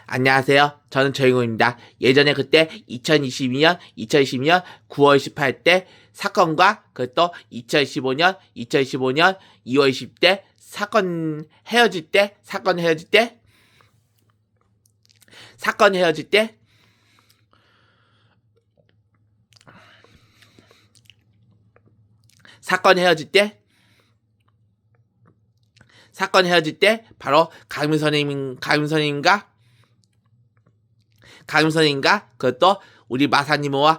안녕하세요. 저는 조인호입니다. 예전에 그때 2022년 9월 18일 때 사건과 그또 2015년 2월 20일 사건 헤어질 때 사건 헤어질 때 사건 헤어질 때 사건 헤어질 때 사건 헤어질 때 바로 강림 선생님과 그것도 우리 마사니모와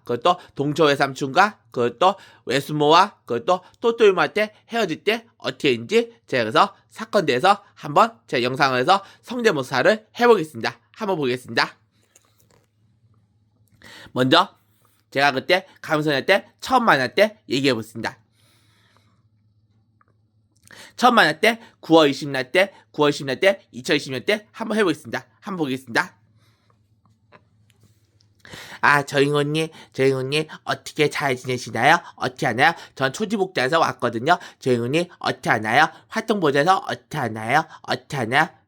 그것도 동초 외삼촌과 그것도 외숙모와 그것도 또또이모한테 헤어질 때 어떻게 했는지 제가 그래서 사건 대해서 한번 제 영상을 해서 성대모사를 해보겠습니다. 한번 보겠습니다. 먼저 제가 그때 강림 선생님한테 처음 만날 때 얘기해보겠습니다. 처음 만날 때 9월 20일 때 2020년 때 한번 해보겠습니다. 한번 보겠습니다. 조인호님, 어떻게 잘 지내시나요? 어떻게 하나요? 전 초지복자에서 왔거든요. 조인호님, 어떻게 하나요? 활동보자에서 어떻게 하나요?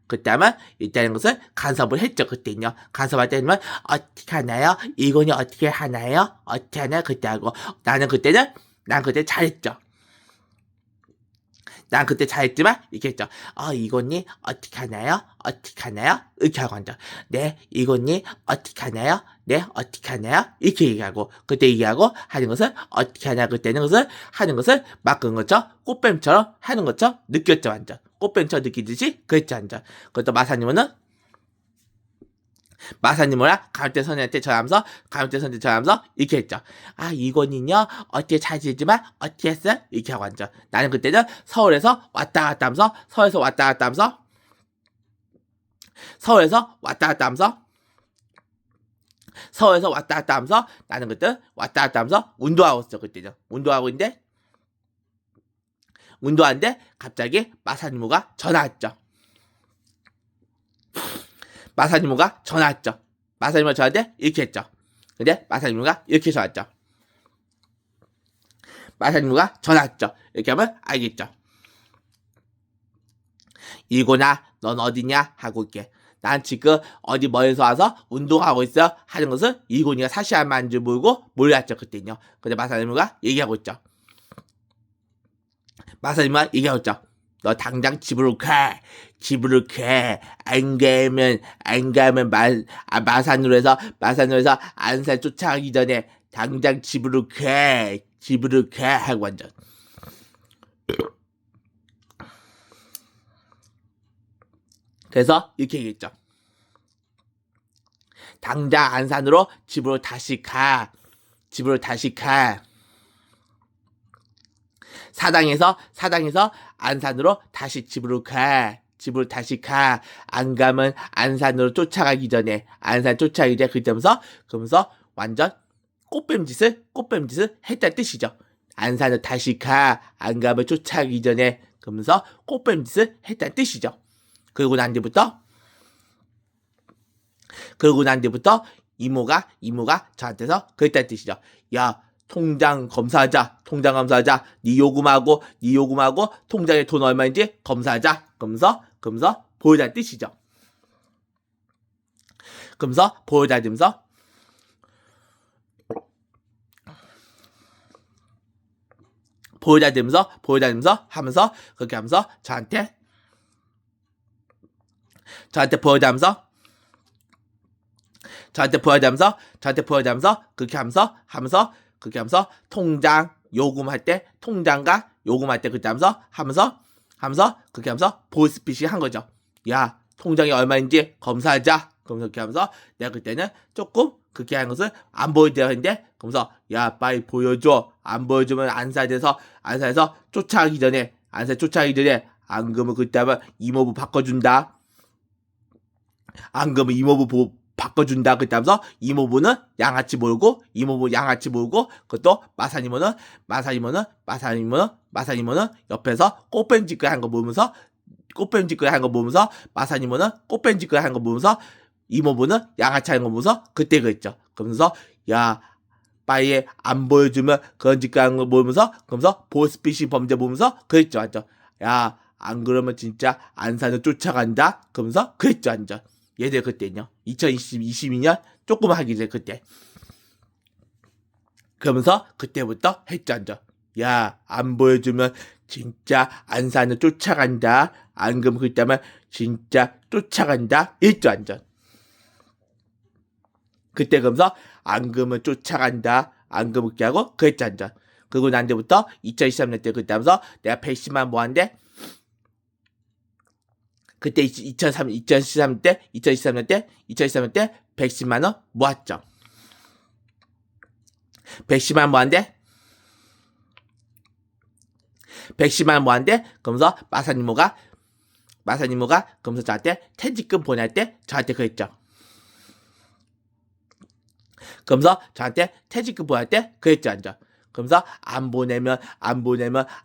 그다음은 일단은 것을 간섭을 했죠. 그때는요. 간섭할 때는 어떻게 하나요? 이건이 어떻게 하나요? 그때 하고 난 그때 잘했죠. 난 그때 잘했지만 이렇게 했죠. 이건니 어떻게 하나요? 이렇게 하고 앉아. 네, 이건니 어떻게 하나요? 이렇게 얘기하고 그때 얘기하고 하는 것을 어떻게 하냐 그때는 것을 하는 것을 막 그런 것처럼 꽃뱀처럼 하는 것처럼 느꼈죠. 완전 꽃뱀처럼 느끼듯이 그랬죠. 완전. 그것도 마사님이랑 가요대 선생님한테 전화하면서 이렇게 했죠. 이건이요 어떻게 잘 지내지만 어떻게 했어? 이렇게 하고 앉아. 나는 그때는 서울에서 왔다 갔다 하면서 나는 그때 왔다 갔다 하면서 운동하고 있어. 그때죠. 운동하는데 갑자기 마사님모가 전화 왔죠. 마사님모가 저한테 이렇게 했죠. 근데 마사님모가 이렇게 전화 왔죠. 이렇게 하면 알겠죠. 이고나 넌 어디냐 하고 있게. 난 지금 어디 멀리서 와서 운동하고 있어 하는 것을 이고니가 사실 안 맞는 줄 모르고 몰랐죠. 그때는요. 근데 마사님모가 얘기하고 있죠. 너 당장 집으로 가. 안 가면 마산으로 해서 안산 쫓아가기 전에 당장 집으로 가 하고 완전. 그래서 이렇게 얘기했죠. 당장 안산으로 집으로 다시 가. 사당에서 안산으로 다시 집으로 가. 안 가면 안산으로 쫓아가기 전에 그러면서 완전 꽃뱀짓을 했다는 뜻이죠. 안산으로 다시 가. 안 가면 쫓아가기 전에 그러면서 꽃뱀짓을 했다는 뜻이죠. 그러고 난 뒤부터 이모가 저한테서 그랬다는 뜻이죠. 야, 통장 검사하자. 네 요금하고 통장에 돈 얼마인지 검사하자. 그러면서 보여달라는 뜻이죠. 그러면서 보여달라면서 하면서 그렇게 하면서 저한테 보여달라면서 그렇게 하면서 통장과 요금할 때 그때 하면서 그렇게 하면서 보이스피싱 한 거죠. 야, 통장이 얼마인지 검사하자. 그러면서 그렇게 하면서 내가 그때는 조금 그렇게 하는 것을 안 보여드려야 했는데 그러면서 야, 빨리 보여줘. 안 보여주면 안산에서 쫓아가기 전에 안 그러면 그때 하면 이모부 바꿔준다. 그때 하면서 이모부는 양아치 몰고 그것도 마사니모는 옆에서 꽃뱀짓거리 한 거 보면서 마사니모는 꽃뱀짓거리 한 거 보면서 이모부는 양아치 하는 거 보면서 그때 그랬죠. 그러면서 야, 빨리 안 보여주면 그런 짓거리 하는 거 보면서 그러면서 보스피싱 범죄 보면서 그랬죠. 완전. 야, 안 그러면 진짜 안산을 쫓아간다. 그러면서 그랬죠. 완전. 얘들 그때는요. 2022년 조금 하기 전에 그때. 그러면서 그때부터 했죠, 완전. 야, 안 보여주면 진짜 안산을 쫓아간다. 안 그러면 그때면 진짜 쫓아간다. 있죠, 완전. 그때 그러면서 안 그러면 쫓아간다. 안 그러면 그렇게 하고 그랬죠, 완전. 그리고 난 뒤부터 2023년 때 그때 하면서 내가 110만 모았는데 그때 2023년 때 110만 원 모았죠. 110만 모았는데 110만 모았는데 그러면서 마사님모가 그러면서 저한테 퇴직금 보낼 때 저한테 그랬죠. 그러면서 저한테 퇴직금 보낼 때 그랬죠, 완전. 그러면서 안 보내면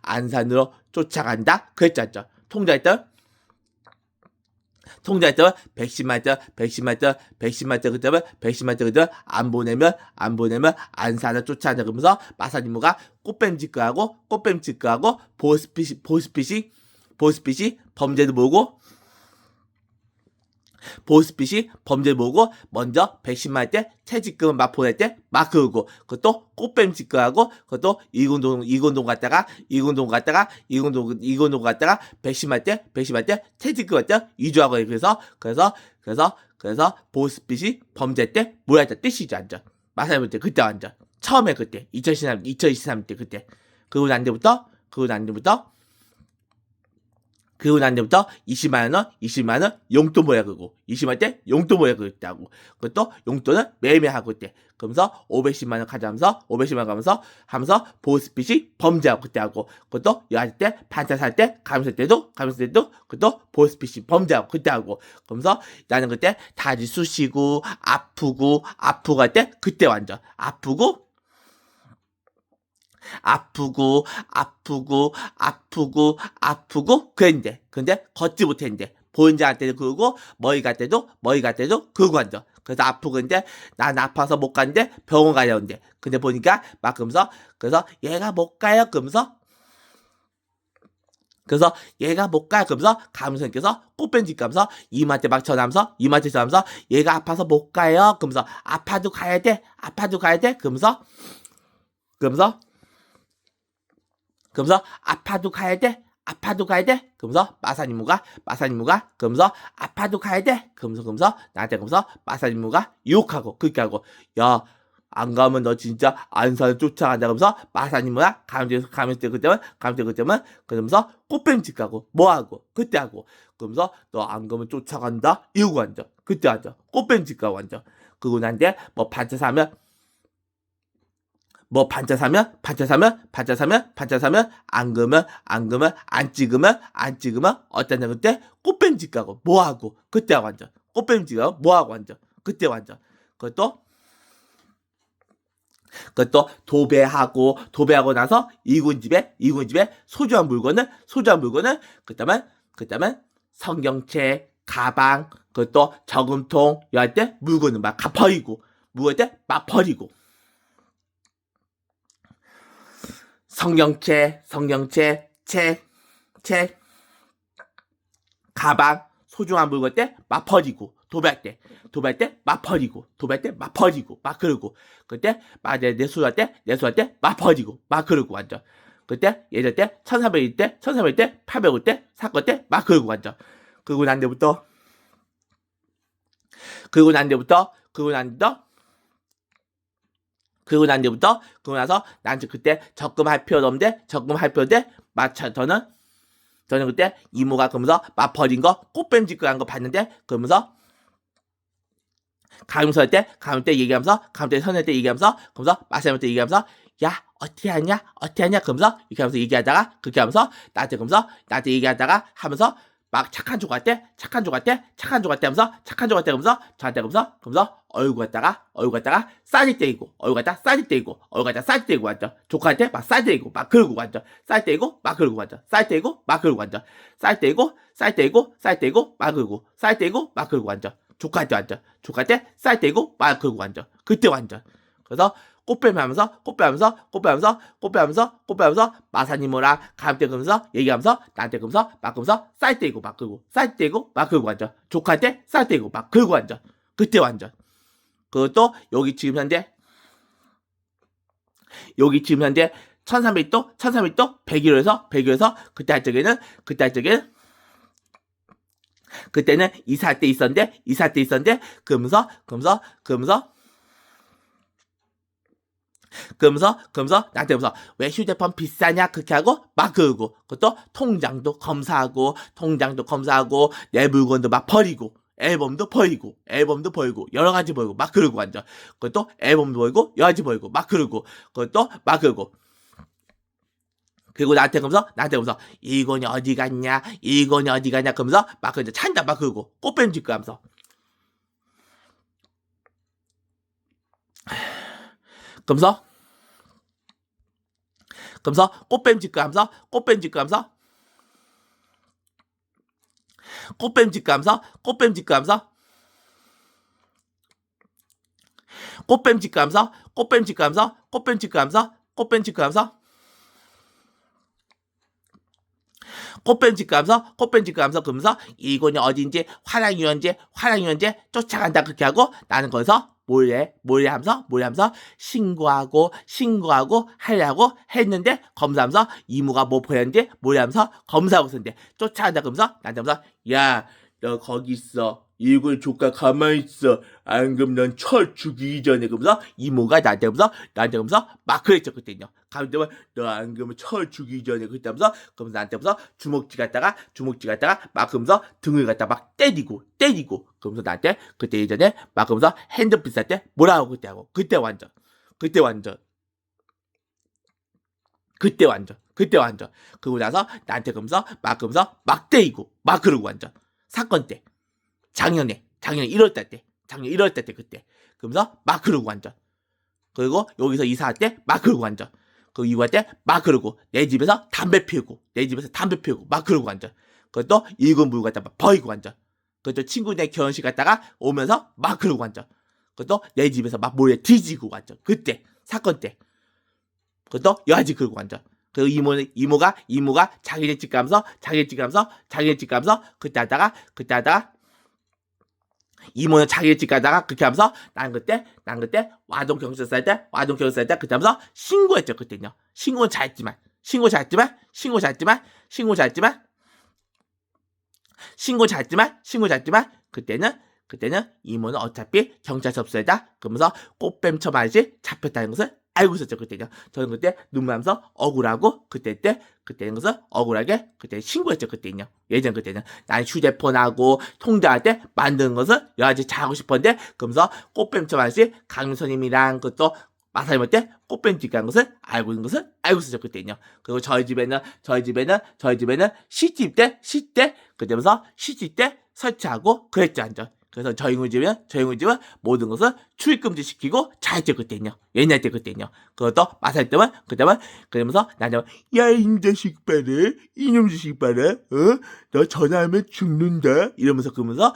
안산으로 쫓아간다 그랬죠, 완전. 통장했던 110만 원 안 보내면 안산을 쫓아간다 그러면서 마사님모가 꽃뱀직거하고 보스핏이 범죄도 모으고 먼저 110만 원 때 퇴직금을 막 보낼 때 막 그러고 그것도 꽃뱀직거하고 그것도 이군동 갔다가 110만 원 때 퇴직금 갔다 위조하고 그래서 보스핏이 범죄 때 모였다 뜻이죠, 완전. 마사님 때 그때 완전 처음에 그때 2023년 때 그때 그리고 난 뒤부터 20만 원 용돈 모여 그고 20만 원 때 용돈 모여 그랬다고. 그것도 용돈은 매일매일 하고 있대. 그러면서 510만 원 가면서 보스핏이 범죄하고 그때 하고 그것도 여할 때 반차 살 때 가면서 때도 그것도 보스핏이 범죄하고 그때 하고 그러면서 나는 그때 다리 쑤시고 아프고 할 때 그때 완전 아프고 그랬는데 근데 걷지 못했는데 보인 자 할 때도 그러고 머리 갈 때도 그러고 앉아. 그래서 아프고 근데 난 아파서 못 가는데 병원 가려는데 근데 보니까 막 그러면서 그래서 얘가 못 가요 그러면서 가면서 꽃뱀직 가면서 이마한테 막 전화하면서 얘가 아파서 못 가요 그러면서 아파도 가야 돼 그러면서 아파도 가야 돼 그러면서 마사님모가 그러면서 아파도 가야 돼 그러면서 나한테 그러면서 마사님모가 유혹하고 그렇게 하고 야 안 가면 너 진짜 안산을 쫓아간다 그러면서 마사님모가 가면서 그러면서 꽃뱀집 가고 뭐하고 그때 하고 그러면서 너 안 가면 쫓아간다 이러고 앉아 그때 앉아 꽃뱀집 가고 앉아 그리고 난데 뭐 반차 사면 안 그러면 안 찍으면 어쩌냐 그때 꽃뱀집 가고 뭐하고 그때 완전 꽃뱀집 가고 뭐하고 완전 그때 완전 그것도 도배하고 나서 이군 집에 소중한 물건을 그다음에 성경책 가방 그것도 저금통 이럴 때 물건을 막 버리고 성경책, 책, 가방, 소중한 물건 때 막 버리고, 도배할 때 막 버리고, 막 그러고, 그때, 내 수할 때 막 버리고, 막 그러고, 완전. 그때, 예전 때, 1300일 때, 800일 때, 사건 때, 막 그러고, 완전. 그러고 난 뒤부터, 그러고 나서 난 그때 적금할 필요도 없는데 저는 그때 이모가 그러면서 막 버린 거 꽃뱀 짓고 한 거 봤는데 그러면서 가면서 얘기하면서 그러면서 마사님한테 얘기하면서 야 어떻게 하냐 그러면서 이렇게 하면서 얘기하다가 그렇게 하면서 나한테 얘기하다가 하면서 막 착한 조 같대 하면서 저한테 그러면서 얼굴 갖다가 싸지 떼이고 완전 조카한테 막 싸지 떼이고 막 그러고 완전 쌀 떼이고 막 그러고 완전 쌀 떼이고 막 그러고 완전 조카한테 쌀 떼이고 막 그러고 완전 그때 완전 그래서 꽃뱀하면서 마사님이랑 가볍게 그러면서 얘기하면서 나한테 그러면서 막 그러면서 쌀 떼고 막 긁고 쌀 떼고 막 긁고 완전 조카한테 쌀 떼고 막 긁고 완전 그때 완전 그것도 여기 지금 현재 1300도 100km에서 그때 할 적에는 그때는 이사할 때 있었는데 그러면서 나한테 그러면서 왜 휴대폰 비싸냐 그렇게 하고 막 그러고 그것도 통장도 검사하고 내 물건도 막 버리고 앨범도 버리고 여러 가지 버리고 막 그러고 완전 그것도 앨범도 버리고 여러 가지 버리고 막 그러고 그것도 막 그러고 그리고 나한테 그러면서 이건이 어디 갔냐 그러면서 막 이제 찬다 막 그러고 꽃뱀 짓고 하면서 그러면서 꽃뱀 짓고 하면서 그러면서 이건이 어딘지 화랑유원지 쫓아간다 그렇게 하고 나는 거기서 몰래 하면서 신고하고 하려고 했는데 검사하면서 이모가 뭐 보였는지 몰래 하면서 검사하고 있었는데 쫓아간다 그러면서 나한테 하면서 야 너 거기 있어 이걸 조카 가만히 있어 안 그럼 넌 철 죽이기 전에 그러면서 이모가 나한테 그러면서 막 그랬죠 그때는요 가만히 너 안 그러면 철 죽이기 전에 그때 하면서 그러면서 나한테 하면서 주먹질 갖다가 막 그러면서 등을 갖다 막 때리고 그러면서 나한테 그때 예전에 막 그러면서 핸드폰 살 때 뭐라고 그때 하고 그때 완전 그러고 나서 나한테 그러면서 막 때리고 막 그러고 완전 사건 때 작년에 1월달 때 그때 그러면서 막 그러고 완전 그리고 여기서 이사할 때 막 그러고 완전 그 이후할 때 막 그러고 내 집에서 담배 피우고 막 그러고 완전 그것도 읽은 물 갖다 막 버리고 완전 그것도 친구네 결혼식 갔다가 오면서 막 그러고 완전 그것도 내 집에서 막 몰래 뒤지고 완전 그때 사건 때 그것도 여하지 그러고 완전 그 이모가 자기네 집 가면서 그때 하다가 이모는 자기 집 가다가 그렇게 하면서 난 그때 와동 경찰서 할 때 그때 하면서 신고했죠 그때는요 신고는 잘했지만 그때는 이모는 어차피 경찰 접수에다 그러면서 꽃뱀 처음 아저씨 잡혔다는 것을 알고 있었죠 그때요. 저는 그때 눈물하면서 억울하고 그때는 것을 억울하게 그때 신고했죠 그때는요. 예전 그때는 난 휴대폰하고 통장할 때 만드는 것을 여러 가지 잘하고 싶었는데 그러면서 꽃뱀 처음 아저씨 강선님이랑 그것도 마사님 때 꽃뱀 찍는 것을 알고 있었죠 그때는요. 그리고 저희 집에는 시집 때 그때면서 시집 때 설치하고 그랬죠 완전. 그래서 저희 집은 모든 것을 출입금지 시키고 잘했죠 그때는요. 옛날 때 그때는요. 그것도 마사님 때만 그러면서 나한테 야 이놈 자식 봐라 너 전화하면 죽는다 이러면서 그러면서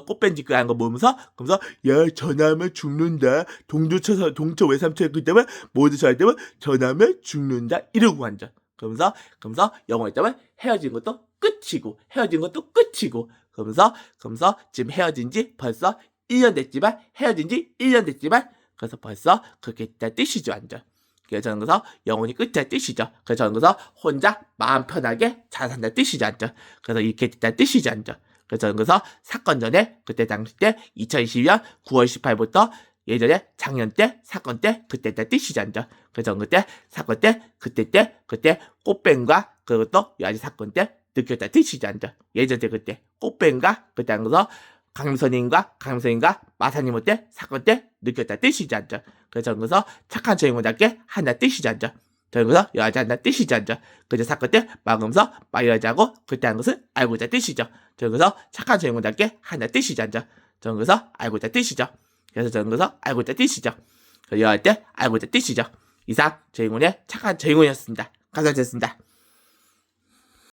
꽃뱀 짓고 하는 거 보면서 그러면서 야 전화하면 죽는다 동초 외삼촌 그때만 모두 저할 때만 전화하면 죽는다 이러고 완전 그러면서 영어 했다면 헤어진 것도 끝이고 그러면서 지금 헤어진 지 벌써 1년 됐지만 그래서 벌써 그렇게 됐다 뜻이죠 완전. 그래서 저는 그래서 영혼이 끝이다 뜻이죠. 그래서 저는 그래서 혼자 마음 편하게 잘 산다 뜻이죠 완전. 그래서 이렇게 됐다 뜻이죠 완전. 그래서 저는 그래서 사건 전에 그때 당시 때 2022년 9월 18일부터 예전에 작년 때 사건 때 그때 때 뜻이지 않죠. 그래서 저는 그때 사건 때 그때 꽃뱀과 그것도 여러 가지 사건 때 느꼈다 뜻이지 않죠. 예전 때 그때 꽃뱀과 그때 한 거서 강선인과 마사님 때 사건 때 느꼈다 뜻이지 않죠. 그래서 저는 그래서 착한 주인공답게 한다 뜻이지 않죠. 저는 그래서 여러 가지 한다 뜻이지 않죠. 그때 사건 때 막으면서 말여자고 그때 한 것을 알고 있다 뜻이죠. 저는 그래서 착한 주인공답게 한다 뜻이지 않죠. 저는 그래서 알고 있다 뜻이죠. 그래서 저는 그래서 알고 있다 뜻이죠. 여할 때 알고 있다 뜻이죠. 이상 주인공의 착한 주인공이었습니다. 감사드렸습니다.